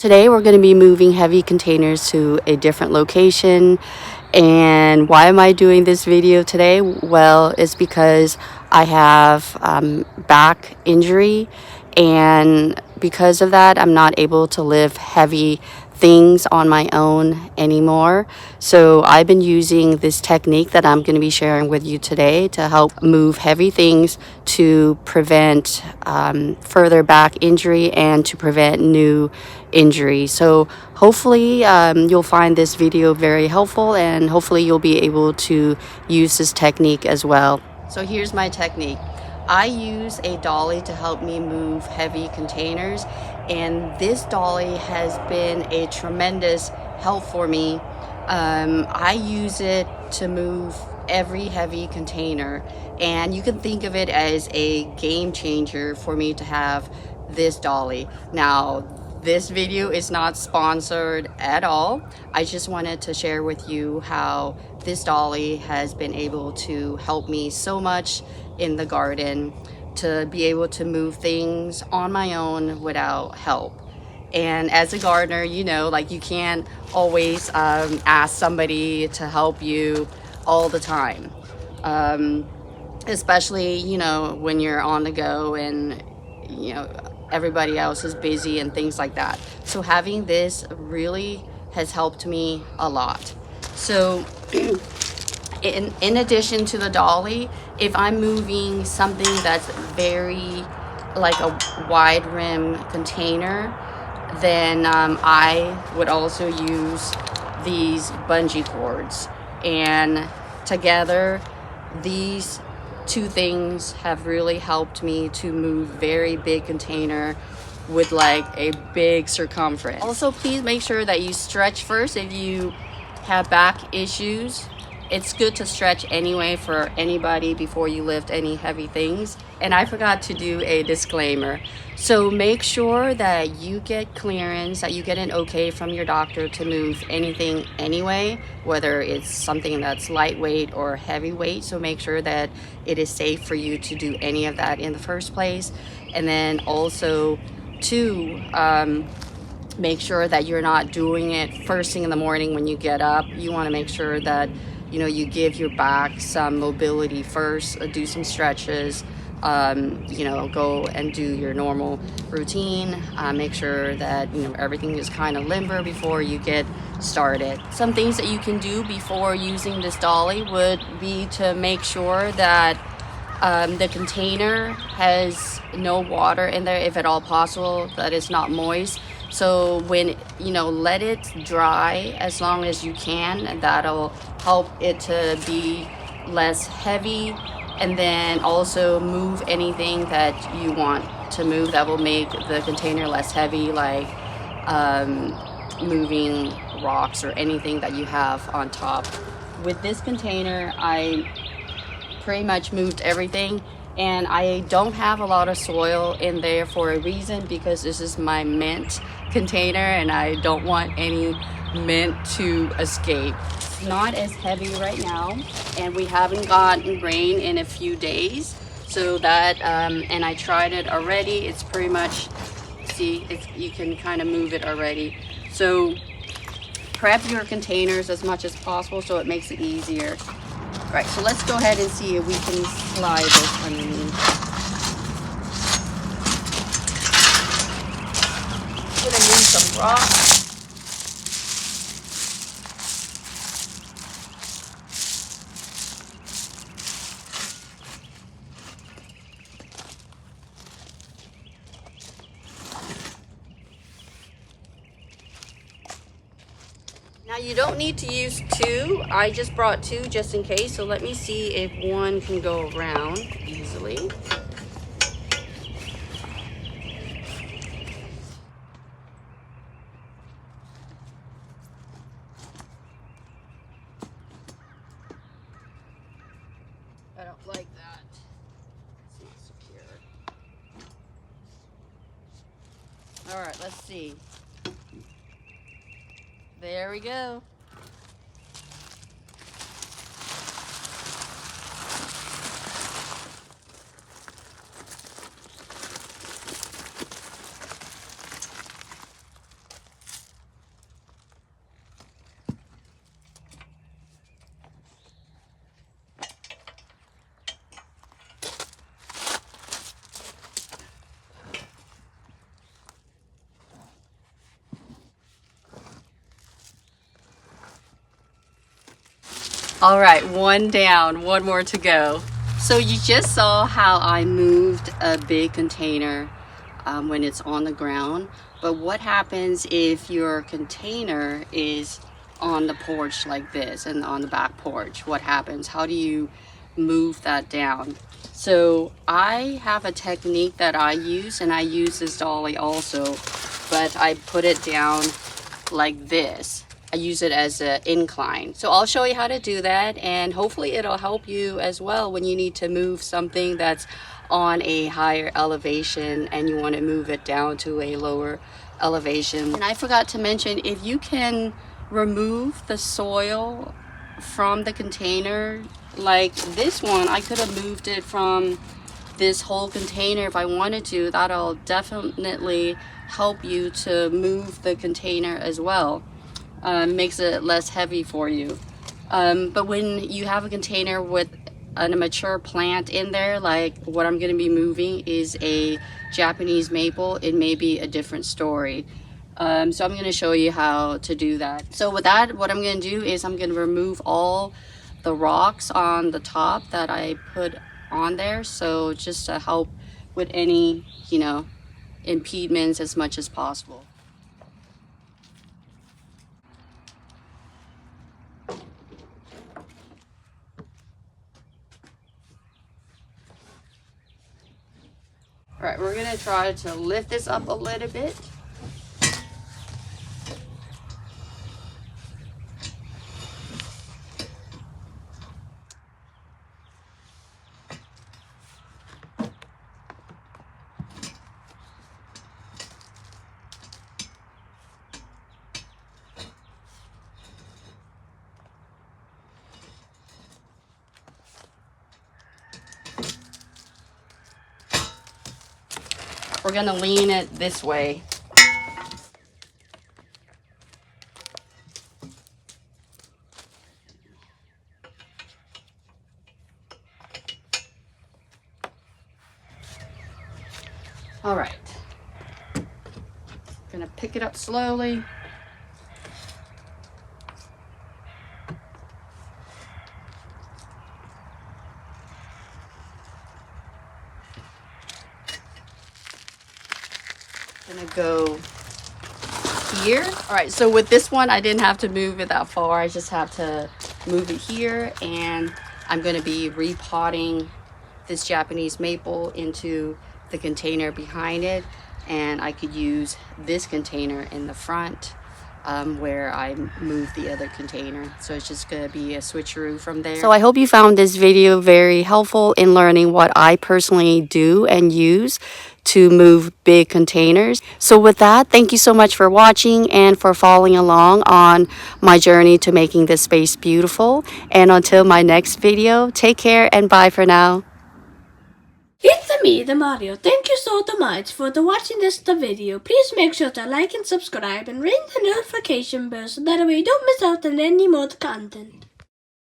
Today we're going to be moving heavy containers to a different location. And why am I doing this video today? Well, it's because I have back injury, and because of that I'm not able to lift heavy things on my own anymore. So I've been using this technique that I'm going to be sharing with you today to help move heavy things to prevent further back injury and to prevent new injury. So hopefully you'll find this video very helpful, and hopefully you'll be able to use this technique as well. So here's my technique. I use a dolly to help me move heavy containers, and this dolly has been a tremendous help for me. I use it to move every heavy container, and you can think of it as a game changer for me to have this dolly. Now, this video is not sponsored at all. I just wanted to share with you how this dolly has been able to help me so much in the garden, to be able to move things on my own without help. And as a gardener, you know, like, you can't always ask somebody to help you all the time, especially, you know, when you're on the go and, you know, everybody else is busy and things like that. So having this really has helped me a lot. So in addition to the dolly, if I'm moving something that's very like a wide rim container, then I would also use these bungee cords, and together these two things have really helped me to move very big container with like a big circumference. Also, please make sure that you stretch first if you have back issues. It's good to stretch anyway for anybody before you lift any heavy things. And I forgot to do a disclaimer. So make sure that you get clearance, that you get an okay from your doctor to move anything anyway, whether it's something that's lightweight or heavyweight. So make sure that it is safe for you to do any of that in the first place. And then also to make sure that you're not doing it first thing in the morning when you get up. You want to make sure that, you know, you give your back some mobility first, do some stretches, you know, go and do your normal routine. Make sure that, you know, everything is kind of limber before you get started. Some things that you can do before using this dolly would be to make sure that the container has no water in there, if at all possible, that it's not moist. So when, you know, let it dry as long as you can, and that'll help it to be less heavy. And then also move anything that you want to move that will make the container less heavy, like moving rocks or anything that you have on top. With this container, I pretty much moved everything, and I don't have a lot of soil in there for a reason, because this is my mint container and I don't want any mint to escape. It's not as heavy right now, and we haven't gotten rain in a few days, so that and I tried it already. It's pretty much, see, you can kind of move it already. So prep your containers as much as possible so it makes it easier. Right, so let's go ahead and see if we can slide this underneath. I'm gonna move some rocks. Now, you don't need to use two. I just brought two just in case. So let me see if one can go around easily. I don't like that. It's not secure. All right, let's see. There we go. All right, one down, one more to go. So you just saw how I moved a big container when it's on the ground. But what happens if your container is on the porch like this and on the back porch? What happens? How do you move that down? So I have a technique that I use, and I use this dolly also, but I put it down like this. I use it as an incline. So I'll show you how to do that, and hopefully it'll help you as well when you need to move something that's on a higher elevation and you want to move it down to a lower elevation. And I forgot to mention, if you can remove the soil from the container, like this one, I could have moved it from this whole container if I wanted to. That'll definitely help you to move the container as well. Makes it less heavy for you. But when you have a container with a mature plant in there, like what I'm going to be moving is a Japanese maple, it may be a different story. So I'm going to show you how to do that. So with that, what I'm going to do is I'm going to remove all the rocks on the top that I put on there, so just to help with any, impediments as much as possible. All right, we're gonna try to lift this up a little bit. We're gonna lean it this way. All right, gonna pick it up slowly. Gonna go here. All right, so with this one, I didn't have to move it that far. I just have to move it here, and I'm gonna be repotting this Japanese maple into the container behind it, and I could use this container in the front where I moved the other container. So it's just gonna be a switcheroo from there. So I hope you found this video very helpful in learning what I personally do and use to move big containers. So with that, thank you so much for watching and for following along on my journey to making this space beautiful. And until my next video, take care and bye for now. It's me, the Mario. Thank you so much for watching this video. Please make sure to like and subscribe and ring the notification bell so that way you don't miss out on any more content.